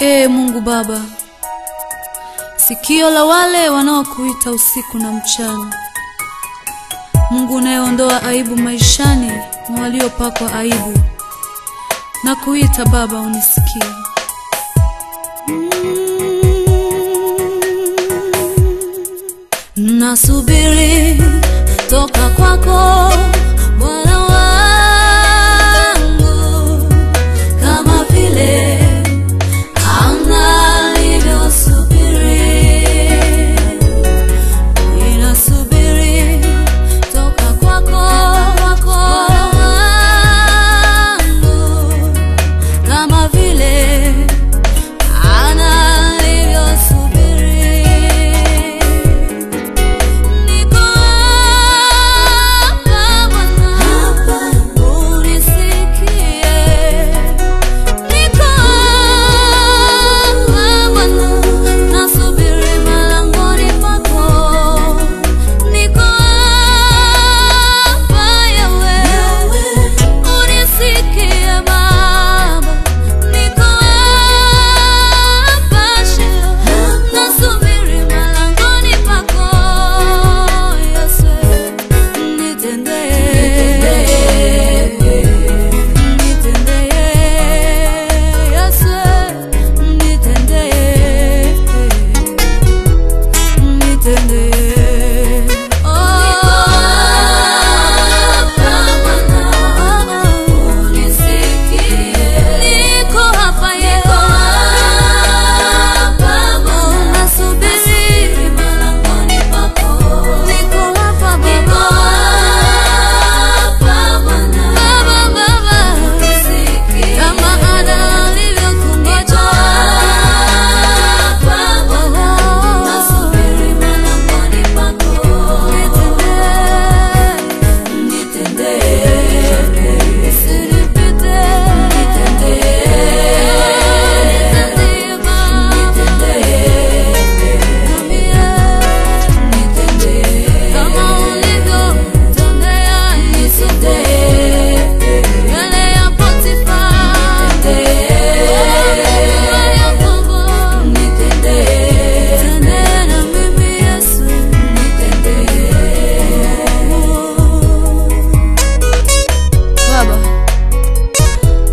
Mungu Baba, sikio la wale wanaokuita usiku na mchana. Mungu unayeondoa aibu maishani mwa waliopakwa aibu, na kuita Baba unisikie. Nasubiri toka kwako Bwana wangu, kama vile Hana alivyosubiri. Ninasubiri toka kwako Bwana wangu, kama vile Hana alivyosubiri. Niko hapa Bwana, unisikie. Niko hapa Bwana, nasubiri malangoni pako. Niko hapa Yawe, unisikie Baba. Niko hapa Shilo, nasubiri malangoni pako. Yesu,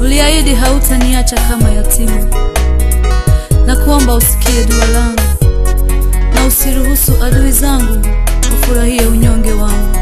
uliahidi hautaniacha kama yatima, na kuomba usikie dua langu, na usiruhusu adui zangu wafurahie unyonge wangu.